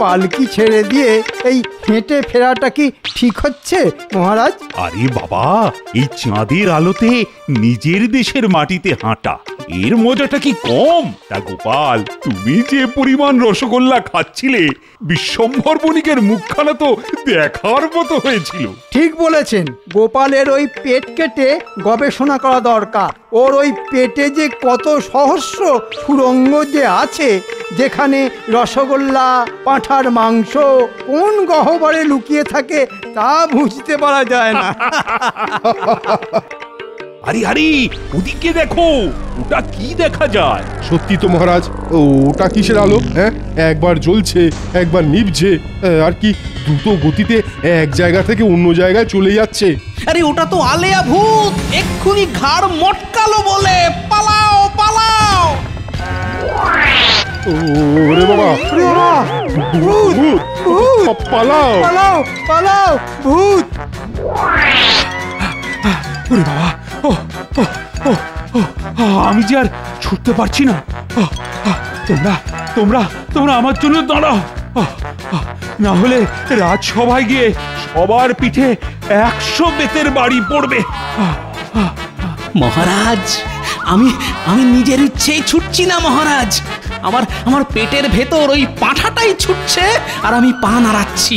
পালকি ছেড়ে দিয়ে এই হেঁটে ফেরাটা কি ঠিক হচ্ছে মহারাজ? আরে বাবা, এই চাঁদের আলোতে নিজের দেশের মাটিতে হাঁটা, এর মজাটা কি কম? তা গোপাল, তুমি যে পরিমাণ রসগোল্লা খাচ্ছিলে, বিশ্বম্ভর বণিকের মুখখানা তো দেখার মতো হয়েছিল। ঠিক বলেছেন, গোপালের ওই পেট কেটে গবেষণা করা দরকার। ওর ওই পেটে যে কত সহস্র সুরঙ্গ যে আছে, যেখানে রসগোল্লা, পাঁঠার মাংস কোন গহ্বরে লুকিয়ে থাকে তা বুঝতে পারা যায় না। আরে আরে, ওদিকে দেখো, ওটা কি দেখা যায়? সত্যি তো মহারাজ, ওটা কিসের আলো? হ্যাঁ, একবার জ্বলছে, একবার নিভছে, আর কি দ্রুত গতিতে এক জায়গা থেকে অন্য জায়গায় চলে যাচ্ছে। আরে ওটা তো আলেয়া ভূত, এক্ষুনি ঘাড় মটকালো বলে, পালাও পালাও। ওরে বাবা, ভূত, ভূত, পালাও পালাও পালাও, ভূত! ওরে বাবা, আমি যে আর ছুটতে পারছি না। তোমরা তোমরা তোমরা আমার জন্য দাঁড়াও, না হলে রাজসভায় গিয়ে সবার পিঠে 100 বেতের বাড়ি পড়বে। মহারাজ, আমি আমি নিজের ইচ্ছেই ছুটছি না মহারাজ, আমার পেটের ভেতর ওই পাঁঠাটাই ছুটছে আর আমি পা নাড়াচ্ছি।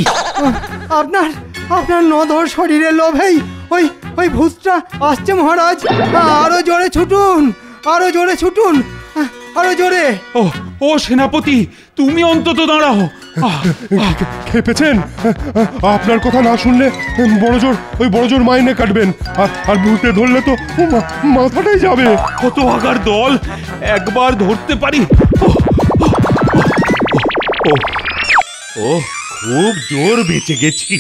আপনার আপনার নধর শরীরে লোভেই ওই ওই ভূতটা আসছে মহারাজ। আরো জোরে ছুটুন, আরো জোরে ছুটুন, আরো জোরে। ও সেনাপতি, তুমি অন্তত দাঁড়াও। খেপেছেন? আপনার কথা না শুনলে বড় জোর মাইনে কাটবেন, আর ভূতে ধরলে তো মাথাটাই যাবে। কত আগার দল, একবার ধরতে পারি। ও খুব জোর বেঁচে গেছি।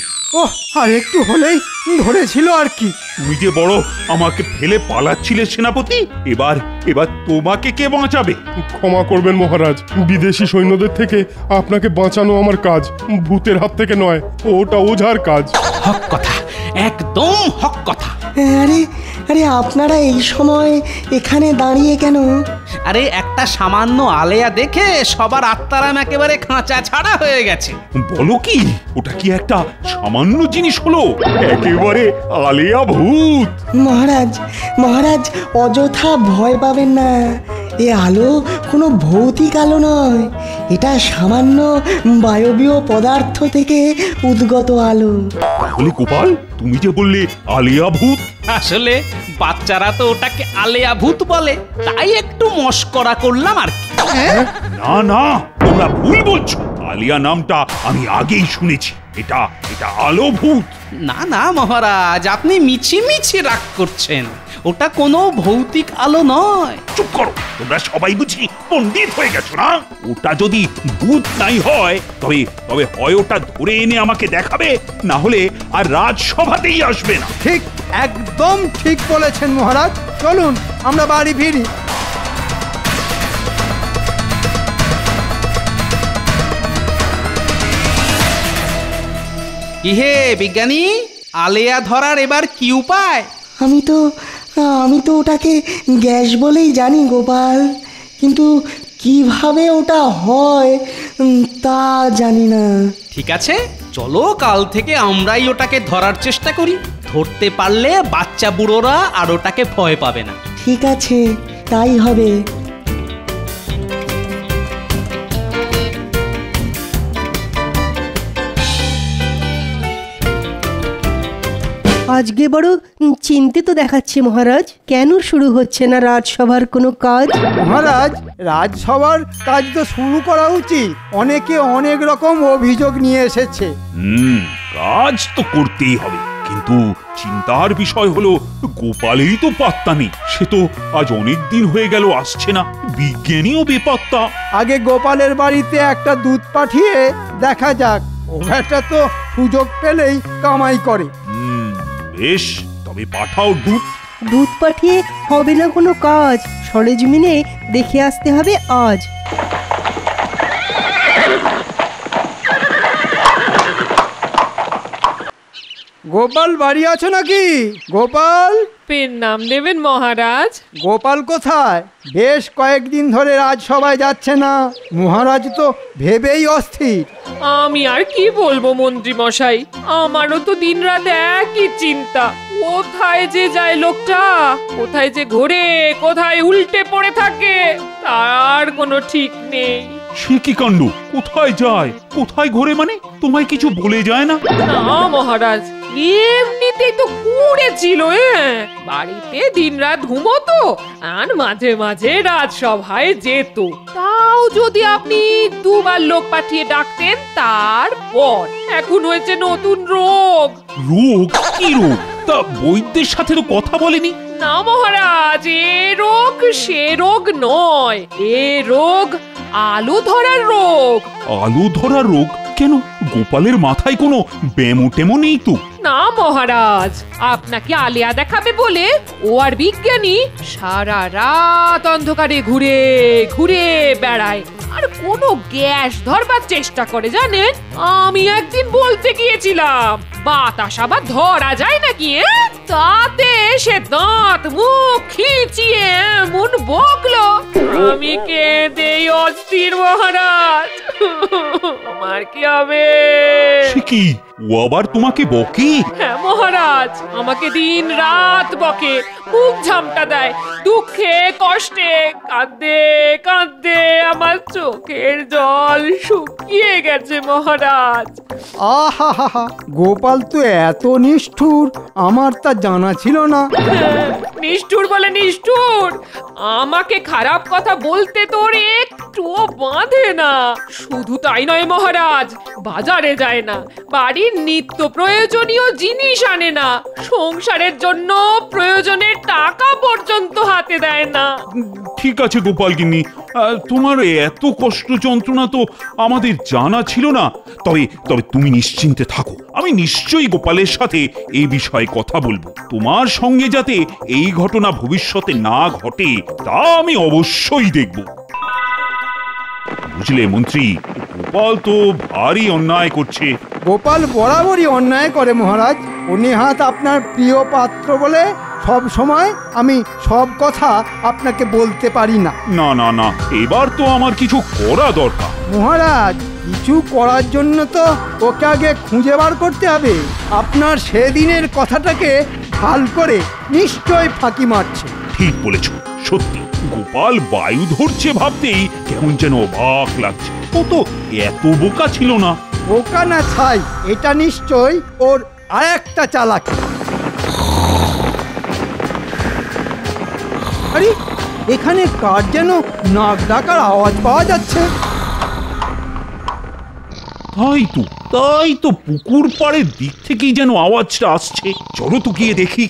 আর একটু হলেই ধরেছিল আর কি। তুমি যে বড় আমাকে ফেলে পালাচ্ছিলে সেনাপতি, এবার তোমাকে কে বাঁচাবে? ক্ষমা করবেন মহারাজ, বিদেশি সৈন্যদের থেকে আপনাকে বাঁচানো আমার কাজ, ভূতের হাত থেকে নয়, ওটা ওঝার কাজ। হক কথা, একদম হক কথা। আরে আরে, আপনারা এই সময় এখানে দাঁড়িয়ে কেন? আরে একটা সামান্য আলেয়া দেখে সবার আত্মারাম একেবারে খাঁচা ছাড়া হয়ে গেছে। বলো কি, ওটা কি একটা সামান্য জিনিস হলো? একেবারে আলেয়া ভূত। মহারাজ মহারাজ, অযথা ভয় পাবেন না, এ আলো কোনো ভৌতিক আলো নয়, এটা সামান্য বায়বীয় পদার্থ থেকে উদ্গত আলো। তাহলে গোপাল, তুমি যে বললে আলেয়া ভূত, আসলে বাচ্চারা তো ওটাকে আলেয়া ভূত বলে, তাই একটু মশকরা করলাম আর কি। না না, তোমরা ভুল বলছো। আলিয়া নামটা আমি আগেই শুনেছি, এটা আলো ভূত। না না মহারাজ, আপনি মিছিমিছি রাগ করছেন, ওটা কোনো ভৌতিক আলো নয়। চুপ করো, তোমরা সবাই বুঝি পণ্ডিত হয়ে গেছো না? ওটা যদি ভূত নাই হয়, তবে হয় ওটা ধরে এনে আমাকে দেখাবে, না হলে আর রাজসভাতেই আসবে না। ঠিক, একদম ঠিক বলেছেন মহারাজ। চলুন আমরা বাড়ি ফিরি। ইহে বিজ্ঞানী, আলেয়া ধরার এবার কি উপায়? আমি তো ওটাকে গ্যাস বলেই জানি গোপাল, কিন্তু কিভাবে ওটা হয় তা জানি না। ঠিক আছে, চলো কাল থেকে আমরাই ওটাকে ধরার চেষ্টা করি। ধরতে পারলে বাচ্চা বুড়োরা আর ওটাকে ভয় পাবে না। ঠিক আছে, তাই হবে। আজকে বড় চিন্তিত দেখাচ্ছে মহারাজ, কেন শুরু হচ্ছে না রাজসভার কোনো কাজ? মহারাজ, রাজসভার কাজ তো শুরু করা উচিত। অনেকে অনেক রকম অভিযোগ নিয়ে এসেছে। কাজ তো করতেই হবে, কিন্তু চিন্তার বিষয় হলো গোপালেরই তো পাত্তা নেই। সে তো আজ অনেক দিন হয়ে গেল আসছে না, বিজ্ঞানীও বেপাত্তা। আগে গোপালের বাড়িতে একটা দুধ পাঠিয়ে দেখা যাক, ওটা তো সুযোগ পেলেই কামাই করে। বেশ, তবে পাঠাও দুধ। দুধ পাঠিয়ে হবে না কোনো কাজ, সরেজমিনে দেখে আসতে হবে আজ। গোপাল বাড়ি আছো নাকি? গোপাল, পেন নাম দেবেন মহারাজ? গোপাল কোথায়? বেশ কয়েকদিন ধরে রাজসভায় যাচ্ছে না। মহারাজ তো ভেবেই অস্থির। আমি আর কি বলবো মন্ত্রী মশাই, আমারও তো দিনরাত একই চিন্তা। কোথায় যে যায় লোকটা, কোথায় যে ঘোরে, কোথায় উল্টে পড়ে থাকে, তার কোনো ঠিক নেই। সে কি কাণ্ড! কোথায় যায়, কোথায় ঘোরে মানে? তোমায় কিছু বলে যায় না? না মহারাজ, এমনিতেই তো কুড়েছিল। বাড়িতে দিনরাত ঘুমোতো আর মাঝে মাঝে রাজসভায় যেত। তাও যদি আপনি দুবার লোক পাঠিয়ে ডাকতেন তারপর। এখন হয়েছে নতুন রোগ। রোগ? কি রোগ? তা বৈদ্যের সাথে তো কথা বলেনি? না মহারাজ, এ রোগ সে রোগ নয়, এ রোগ আলু ধরার রোগ। আলু ধরা রোগ? কেন, গোপালের মাথায় কোনো ব্যামো টেমো নেই তো? না মহারাজ, আপনাকে আলিয়া দেখাবে বলে ও আর বিজ্ঞানী সারা রাত অন্ধকারে ঘুরে ঘুরে বেড়ায় আর কোনো গ্যাস ধরবার চেষ্টা করে জানেন। আমি একদিন বলতে গিয়েছিলাম বাতাস আবার ধরা যায় নাকি, তাতে সে দাঁত মুখ খিচিয়ে এমন বকলো, আমি কেঁদেই অস্থির মহারাজ। আমার কি হবে? সে কি, ও আবার তোমাকে বকে? হ্যাঁ মহারাজ, আমাকে দিন রাত বকে, মুখ ঝামটা দেয়, দুঃখে কষ্টে কাঁদতে কাঁদতে আমার চোখের জল শুকিয়ে গেছে মহারাজ। আহা হা হা, গোপাল তো এত নিষ্ঠুর, আমার তা জানা ছিল না। নিষ্ঠুর বলে নিষ্ঠুর, আমাকে খারাপ কথা বলতে তোর একটুও বাঁধে না। শুধু তাই নয় মহারাজ, বাজারে যায় না, বাড়ির নিত্য প্রয়োজনীয় জিনিস আনে না, সংসারের জন্য প্রয়োজনের টাকা পর্যন্ত হাতে দেয় না। ঠিক আছে গোপাল গিন্নি, তোমার এত কষ্ট যন্ত্রণা তো আমাদের জানা ছিল না। তবে তবে তুমি নিশ্চিন্তে থাকো, আমি নিশ্চয়ই গোপালের সাথে এই বিষয়ে কথা বলবো। তোমার সঙ্গে যাতে এই ঘটনা ভবিষ্যতে না ঘটে তা আমি অবশ্যই দেখব। বুঝলে মন্ত্রী, গোপাল তো ভারী অন্যায় করছে। গোপাল বরাবরই অন্যায় করে মহারাজ। ও নেহাত আপনার প্রিয় পাত্র বলে সব সময় আমি সব কথা আপনাকে বলতে পারি না। না না না, এবার তো আমার কিছু করা দরকার। মহারাজ, কিছু করার জন্য তো ওকে আগে খুঁজে বার করতে হবে। আপনার সেদিনের কথাটাকে ভাল করে নিশ্চয় ফাঁকি মারছে। ঠিক বলেছ, সত্যি গোপাল বায়ু ধরছে ভাবতেই কেমন যেন অবাক লাগছে। ও তো এত বোকা ছিল না। বোকা না ছাই, এটা নিশ্চয় ওর আরেকটা চালাকি। আরে, এখানে কার যেন নাক ডাকার আওয়াজ পাওয়া যাচ্ছে। তাই তো পুকুর পাড়ের দিক থেকেই যেন আওয়াজটা আসছে। চলো তো গিয়ে দেখি।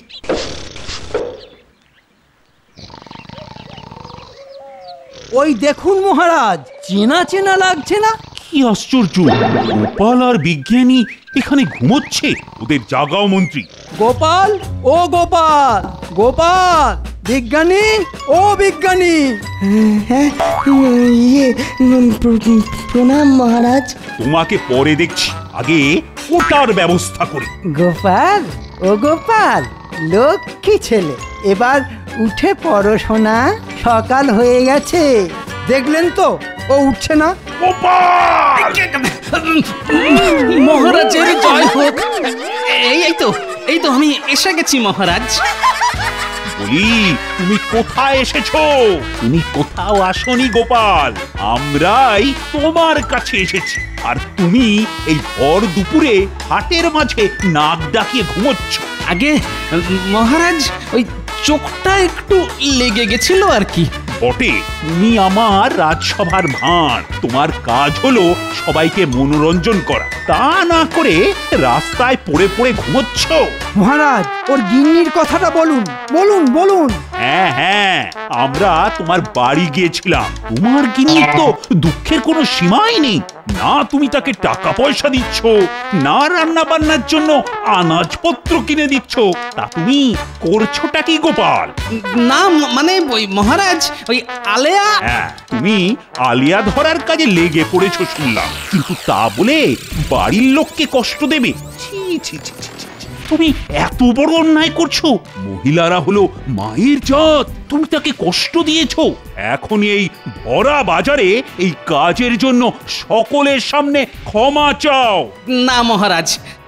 ওই দেখুন মহারাজ, চেনা চেনা লাগছে না? কি আশ্চর্য, গোপাল আর বিজ্ঞানী এখানে ঘুমোচ্ছে। ওদের জাগাও মন্ত্রী। গোপাল, ও গোপাল, গোপাল, বিজ্ঞানী, ও বিজ্ঞানী। হ্যাঁ, প্রণাম মহারাজ। তোমাকে পরে দেখছি, আগে ওটার ব্যবস্থা করি। গোপাল, ও গোপাল, লক্ষ্মী ছেলে, এবার উঠে পড়ো সোনা, সকাল হয়ে গেছে। দেখলেন তো ও উঠছে না। মহারাজের জয় হোক। এই তো আমি এসে গেছি মহারাজ। বলি, তুমি কোথায় এসেছো? তুমি কোথাও আসনি গোপাল, আমরাই তোমার কাছে এসেছি। আর তুমি এই ভর দুপুরে হাটের মাঝে নাক ডাকিয়ে ঘুমোচ্ছ। আগে মহারাজ, ওই চোখটা একটু লেগে গেছিল আর কি। বটে, তুমি আমার রাজসভার ভাঁড়, তোমার কাজ হলো সবাইকে মনোরঞ্জন করা, তা না করে রাস্তায় পড়ে পড়ে ঘুমোচ্ছ। মহারাজ, ওর গিন্নির কথাটা বলুন, বলুন, বলুন। হ্যাঁ হ্যাঁ, আমরা তোমার বাড়ি গিয়েছিলাম। তোমার গিন্নির তো দুঃখের কোনো সীমাই নেই। না তুমি তাকে টাকা পয়সা দিচ্ছ, না রান্না বান্নার জন্য আনাজপত্র কিনে দিচ্ছ, তা তুমি করছোটা কি গোপাল? না মানে ওই মহারাজ, ওই আলেয়া। হ্যাঁ, তুমি আলিয়া ধরার কাজে লেগে পড়েছো শুনলাম, কিন্তু তা বলে বাড়ির লোককে কষ্ট দেবে? ছি ছি ছি ছি ছি। তুমি এত বড় অন্যায় করছো? মহিলারা হলো মায়ের জাত, তুমি তাকে কষ্ট দিয়েছো। এখন এই ভরা বাজারে এই কাজের জন্য সকলের সামনে ক্ষমা চাও। না মহারাজ,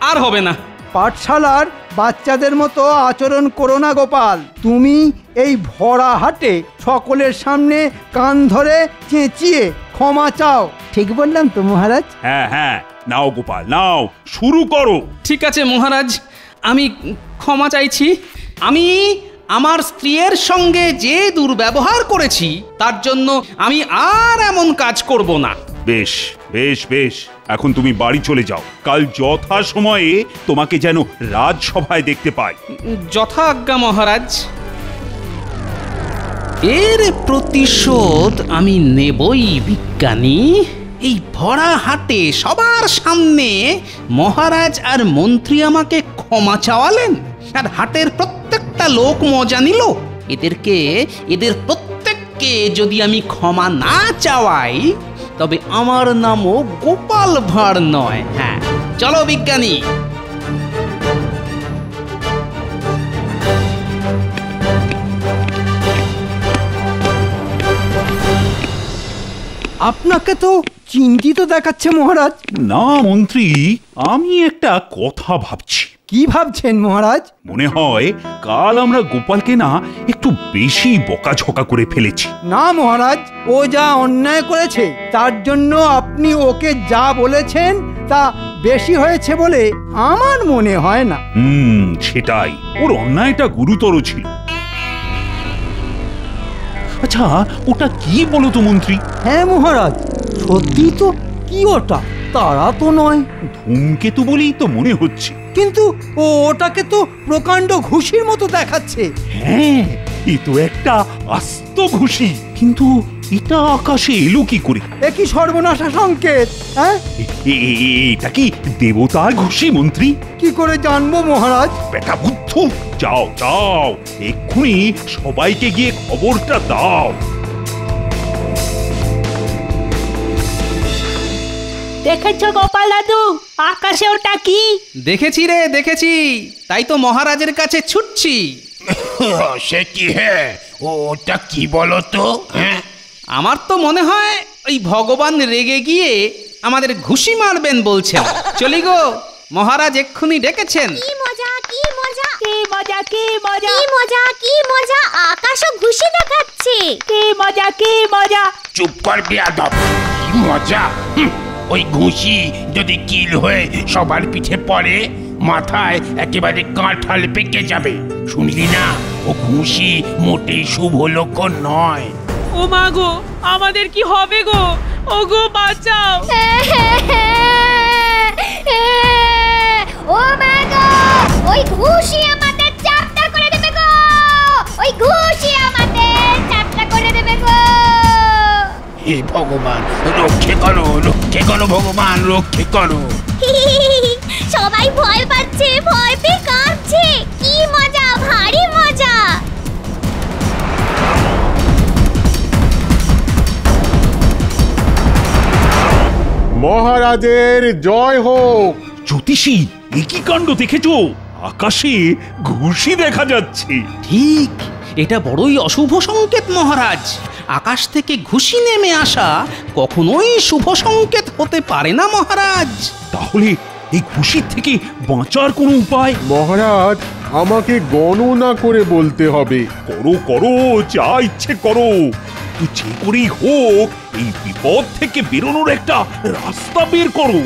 আর হবে না। পাঠশালার বাচ্চাদের মতো আচরণ করো না গোপাল। তুমি এই ভরা হাটে সকলের সামনে কান ধরে চেঁচিয়ে ক্ষমা চাও। ঠিক বললাম তো মহারাজ? হ্যাঁ হ্যাঁ, নাও গোপাল নাও, শুরু করো। ঠিক আছে মহারাজ, আমি ক্ষমা চাইছি। আমি আমার স্ত্রীর সঙ্গে যে দুর্ব্যবহার করেছি তার জন্য আমি আর এমন কাজ করব না। বেশ বেশ বেশ, এখন তুমি বাড়ি চলে যাও। কাল যথা সময়ে তোমাকে যেন রাজসভায় দেখতে পাই। যথা আজ্ঞা মহারাজ। এর প্রতিশোধ আমি নেবই বিজ্ঞানী। এই ভরা হাটে সবার সামনে মহারাজ আর মন্ত্রী আমাকে ক্ষমা চাওয়ালেন, আর হাটের প্রত্যেকটা লোক মজা নিল। এদের প্রত্যেককে যদি আমি ক্ষমা না চাওয়াই তবে আমার নামও গোপাল ভাঁড় নয়। হ্যাঁ, চলো বিজ্ঞানী। আপনাকে তো চিন্তিত দেখাচ্ছে মহারাজ। না মন্ত্রী, আমি একটা কথা ভাবছি। কি ভাবছেন মহারাজ? মনে হয় কাল আমরা গোপালকে না একটু বেশি বকাঝকা করে ফেলেছি। না মহারাজ, ও যা অন্যায় করেছে তার জন্য আপনি ওকে যা বলেছেন তা বেশি হয়েছে বলে আমার মনে হয় না। সেটাই, ওর অন্যায়টা গুরুতর ছিল। আচ্ছা, ওটা কি বলো তো মন্ত্রী? হ্যাঁ মহারাজ, সত্যি তো। কি ওটা? তারা তো নয়। ধূমকেতু বলেই তো মনে হচ্ছে। কিন্তু ওটাকে তো প্রকাণ্ড ঘুষির মতো দেখাচ্ছে। হ্যাঁ, এ তো একটা আস্ত ঘুষি। কিন্তু এটা আকাশে এলো কি করে? এ কি সর্বনাশা সংকেত! হ্যাঁ, এটা কি দেবতার ঘুষি মন্ত্রী? কি করে জানবো মহারাজ? বেটা বুদ্ধ, যাও যাও, এক্ষুনি সবাইকে গিয়ে খবরটা দাও। দেখেছো গোপাল দাদু, আকাশে ওটা কি? দেখেছি রে, দেখেছি, তাই তো মহারাজের কাছে ছুটছি। সে কি? হ্যাঁ, ওটা কি বলো তো? হ্যাঁ, আমার তো মনে হয় ওই ভগবান রেগে গিয়ে আমাদের ঘুষি মারবেন বলছেন। চলি গো, মহারাজ এক্ষুনি ডেকেছেন। কি মজা, কি মজা, কি মজা, কি মজা, কি মজা, কি মজা, আকাশও ঘুষি দেখাচ্ছে। কি মজা, কি মজা। চুপ কর বেয়াদব। কি মজা? ওই ঘুষি যদি কিল হয়ে সবার পিঠে পড়ে, মাথায় একেবারে কাঁঠাল পেকে যাবে। শুনলি না? ও ঘুষি মোটেই শুভ লক্ষণ নয়। ও মা গো, আমাদের কি হবে গো? ও গো, বাঁচাও। ও মা গো, ওই ঘুষি আমাদের চাপটা করে দেবে গো। ওই ঘুষি আমাদের চাপটা করে দেবে গো। হে ভগবান, রক্ষে করো, রক্ষে করো ভগবান, রক্ষে করো। সবাই ভয় পাচ্ছে, ভয় পেয়ে কাঁপছে। কি মজা, ভারী মজা। মহারাজের জয় হোক। জ্যোতিষী, একই কাণ্ড দেখেছো? আকাশে ঘুষি দেখা যাচ্ছে। ঠিক, এটা বড়ই অশুভ সংকেত মহারাজ। আকাশ থেকে ঘুষি নেমে আসা কখনোই শুভ সংকেত হতে পারে না মহারাজ। তাহলে এই ঘুষির থেকে বাঁচার কোনো উপায়? মহারাজ, আমাকে গণনা করে বলতে হবে। করো করো, যা ইচ্ছে করো, যে করেই হোক এই বিপদ থেকে বেরোনোর একটা রাস্তা বের করো।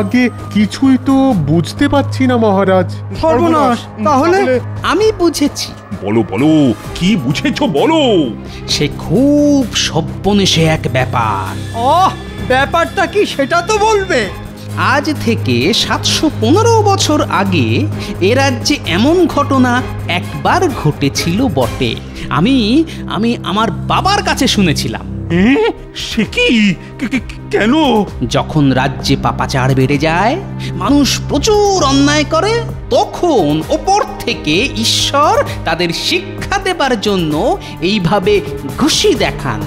আগে কিছুই তো বুঝতে পারছি না মহারাজ। সর্বনাশ! তাহলে আমি বুঝেছি। বলো বলো, কি বুঝেছো বলো। সে খুব সব্যনেশে এক ব্যাপার। ব্যাপারটা কি সেটা তো বলবে। আজ থেকে 715 বছর আগে এ রাজ্যে এমন ঘটনা একবার ঘটেছিল বটে। আমি আমার বাবার কাছে শুনেছিলাম। সে কি? কেন? যখন রাজ্যে পাপাচার বেড়ে যায়, মানুষ প্রচুর অন্যায় করে, তখন ওপর থেকে ঈশ্বর তাদের শিক্ষা দেবার জন্য এইভাবে ঘুষি দেখান।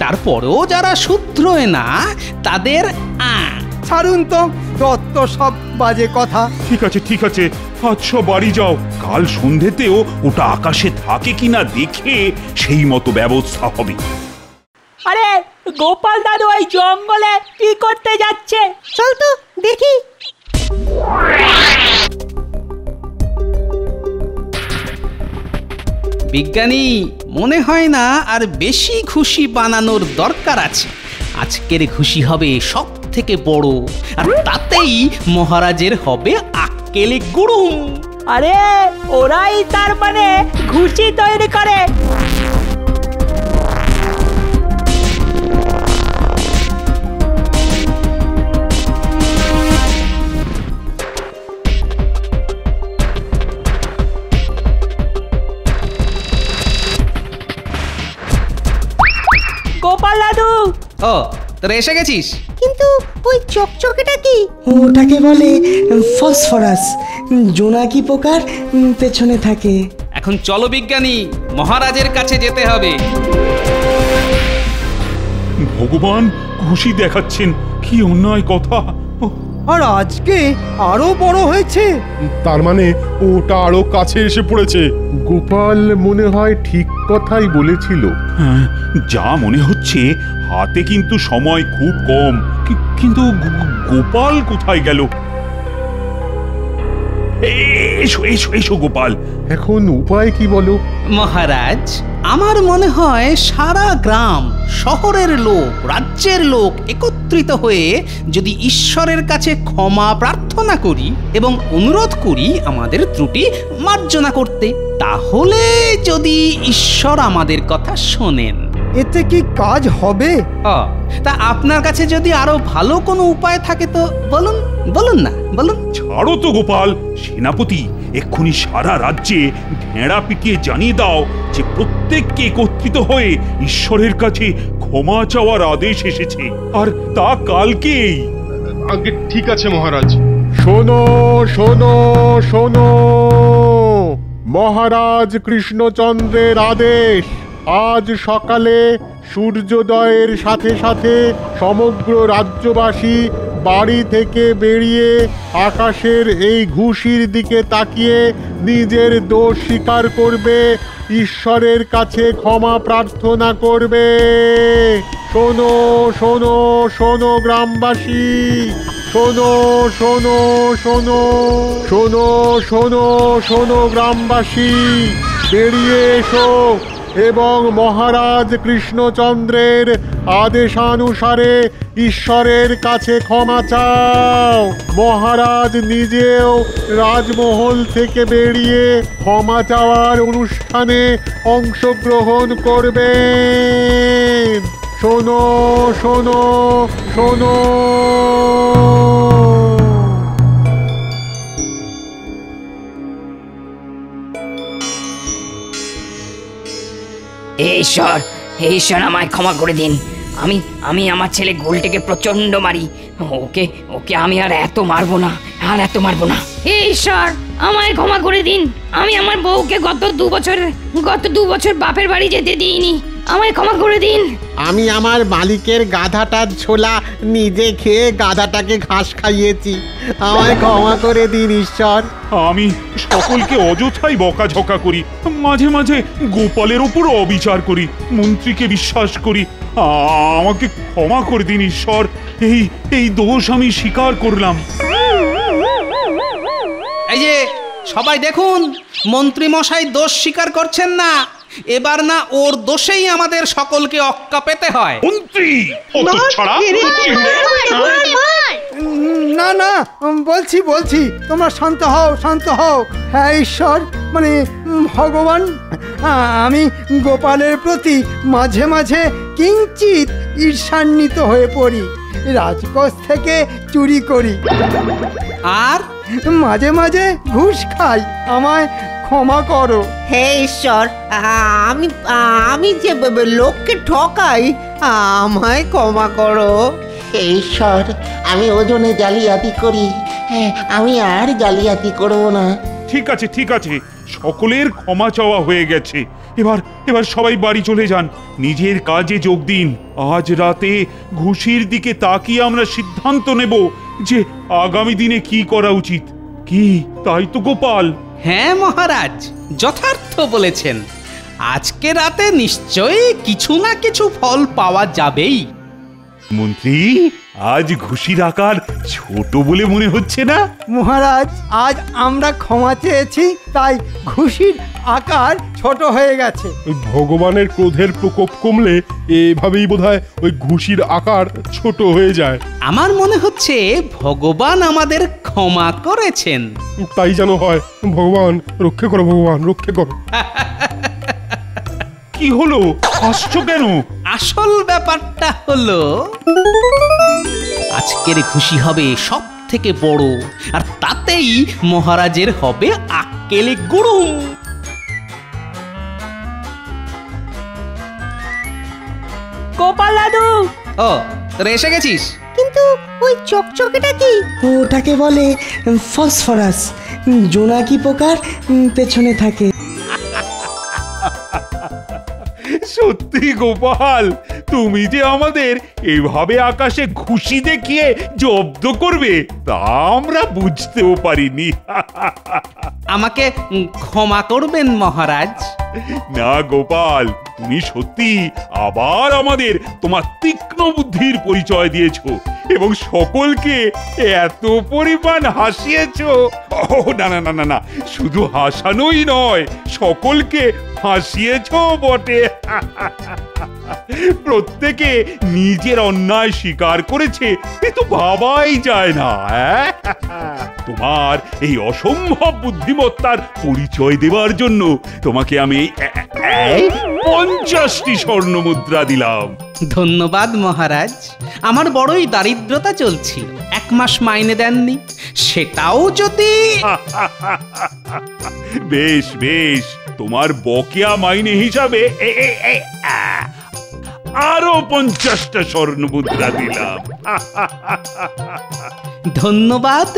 তারপরেও যারা শুধরোয় না তাদের ছাড়ুন তো যত সব বাজে কথা। ঠিক আছে আজ সব বাড়ি যাও, কাল সন্ধেতেও ওটা আকাশে থাকে কিনা দেখে সেই মতো ব্যবস্থা হবে। আরে গোপাল দাদু ওই জঙ্গলে কি করতে যাচ্ছে? চল তো দেখি। বিজ্ঞানী, মনে হয় না আর বেশি ঘুষি বানানোর দরকার আছে। আজকের ঘুষি হবে সব থেকে বড়, আর তাতেই মহারাজের হবে আক্কেলে গুড়ুম। আরে ওরাই তার মানে ঘুষি তৈরি করে? গোপাল দাদু! ও, তোরা এসে গেছিস? কিন্তু ওই চকচকেটা কি? ওটাকে বলে ফসফরাস, জোনাকি পোকার পেছনে থাকে। এখন চলো বিজ্ঞানী, মহারাজের কাছে যেতে হবে। ভগবান, খুশি দেখাচ্ছেন, কি অন্যায় কথা। আর আজকে আরো বড় হয়েছে। তার মানে ওটা আরো কাছে এসে পড়েছে। গোপাল মনে হয় ঠিক কথাই বলেছিল। হ্যাঁ, যা মনে হচ্ছে হাতে কিন্তু সময় খুব কম। কিন্তু গোপাল কোথায় গেল? এসো এসো এসো গোপাল। এখন উপায় কি বলো? মহারাজ, আমার মনে হয় সারা গ্রাম, শহরের লোক, রাজ্যের লোক একত্রিত হয়ে যদি ঈশ্বরের কাছে ক্ষমা প্রার্থনা করি এবং অনুরোধ করি আমাদের ত্রুটি মার্জনা করতে, তাহলে যদি ঈশ্বর আমাদের কথা শোনেন। এতে কি কাজ হবে? তা আপনার কাছে যদি আরো ভালো কোনো উপায় থাকে তো বলুন, বলুন না, বলুন। ছাড়ো তো গোপাল, সেনাপতি এক্ষুনি সারা রাজ্যে ঢেঁড়া পিটিয়ে জানিয়ে দাও যে প্রত্যেককে একত্রিত হয়ে ঈশ্বরের কাছে ক্ষমা চাওয়ার আদেশ এসেছে, আর তা কালকেই। আগে ঠিক আছে মহারাজ। শোনো শোনো শোনো, মহারাজ কৃষ্ণচন্দ্রের আদেশ, আজ সকালে সূর্যোদয়ের সাথে সাথে সমগ্র রাজ্যবাসী বাড়ি থেকে বেরিয়ে আকাশের এই ঘুষির দিকে তাকিয়ে নিজের দোষ স্বীকার করবে, ঈশ্বরের কাছে ক্ষমা প্রার্থনা করবে। শোনো শোনো শোনো গ্রামবাসী, শোনো শোনো শোনো শোনো শোনো শোনো গ্রামবাসী, বেরিয়ে এসো এবং মহারাজ কৃষ্ণচন্দ্রের আদেশানুসারে ঈশ্বরের কাছে ক্ষমা চাও। মহারাজ নিজেও রাজমহল থেকে বেরিয়ে ক্ষমা চাওয়ার অনুষ্ঠানে অংশগ্রহণ করবেন। শোনো শোনো শোনো। ঈশ্বর, ঈশ্বর আমায় ক্ষমা করে দিন। আমি আমার ছেলে গোলটিকে প্রচন্ড মারি। ওকে ওকে আমি আর এত মারবো না, আর এত মারবো না। হে ঈশ্বর, আমায় ক্ষমা করে দিন। আমি আমার বউকে গত দু বছর বাপের বাড়ি যেতে দিইনি। আমায় ক্ষমা করে দিন। আমি আমার মালিকের গাধাটার ছোলা নিজে খেয়ে গাধাটাকে ঘাস খাইয়েছি। আমায় ক্ষমা করে দিন ঈশ্বর। আমি সকলকে অযথাই বকাঝকা করি, মাঝে মাঝে গোপালের ওপর অবিচার করি, মন্ত্রীকে বিশ্বাস করি। আমাকে ক্ষমা করে দিন ঈশ্বর, এই দোষ আমি স্বীকার করলাম। এই যে সবাই দেখুন, মন্ত্রী মশাই দোষ স্বীকার করছেন না। এবার না ওর দোষেই আমাদের সকলকে অক্কা পেতে হয়। মন্ত্রী না না, বলছি তোমরা শান্ত হও। হ্যাঁ ঈশ্বর, মানে ভগবান, আমি গোপালের প্রতি মাঝে মাঝে কিঞ্চিত ঈর্ষান্বিত হয়ে পড়ি, রাজকোষ থেকে চুরি করি, আর মাঝে মাঝে ঘুষ খাই। আমায় ক্ষমা করো। হে ঈশ্বর, আমি যে লোককে ঠকাই, আমায় ক্ষমা করো। হে ঈশ্বর, আমি ওজনে জালিয়াতি করি, আমি আর জালিয়াতি করব না। ঠিক আছে সকলের ক্ষমা চাওয়া হয়ে গেছে। এবার এবার সবাই বাড়ি চলে যান, নিজের কাজে যোগ দিন। আজ রাতে ঘুষির দিকে তাকিয়ে আমরা সিদ্ধান্ত নেব যে আগামী দিনে কি করা উচিত। কি তাই তো গোপাল? হ্যাঁ মহারাজ, যথার্থ বলেছেন। আজকে রাতে নিশ্চয়ই কিছু না কিছু ফল পাওয়া যাবেই। মন্ত্রী, আজ ঘুষির আকার ছোট বলে মনে হচ্ছে না? মহারাজ, আজ আমরা ক্ষমা চেয়েছি, তাই ঘুষির আকার ছোট হয়ে গেছে। ওই ভগবানের ক্রোধের প্রকোপ কমলে এভাবেই বোধহয় ওই ঘুষির আকার ছোট হয়ে যায়। আমার মনে হচ্ছে ভগবান আমাদের ক্ষমা করেছেন। তাই যেন হয়। ভগবান রক্ষে করো, ভগবান রক্ষে করো। কি হলো, হাসছো কেন? আসল ব্যাপারটা হলো আজকের ঘুষি হবে সব থেকে বড়, আর তাতেই মহারাজের হবে আক্কেলে গুড়ুম। গোপাল দাদু! ও, তোরা এসে গেছিস? কিন্তু ওই চকচকেটা কি? ওটাকে বলে ফসফরাস। জোনাকি পোকার পেছনে থাকে। সত্যি গোপাল, তুমি যে আমাদের এভাবে আকাশে ঘুষি দেখিয়ে জব্দ করবে তা আমরা বুঝতেও পারিনি। আমাকে ক্ষমা করবেন মহারাজ। না গোপাল, তুমি সত্যি আবার আমাদের তোমার তীক্ষ্ণ বুদ্ধির পরিচয় দিয়েছো এবং সকলকে এত পরিমাণ হাসিয়েছো। ও না না না না না, শুধু হাসানোই নয়, সকলকে হাসিয়েছো বটে। প্রত্যেকে নিজের অন্যায় স্বীকার করেছে, এ তো ভাবাই যায় না। তোমার এই অসম্ভব বুদ্ধিমত্তার পরিচয় দেওয়ার জন্য তোমাকে আমি 50টি স্বর্ণ মুদ্রা দিলাম। ধন্যবাদ মহারাজ। আমার বড়ই দারিদ্রতা চলছিল, 1 মাস মাইনে দেননি, সেটাও যদি। বেশ বেশ, তোমার বকেয়া মাইনে হিসাবে আরো 50টা স্বর্ণ মুদ্রা দিলাম। ধন্যবাদ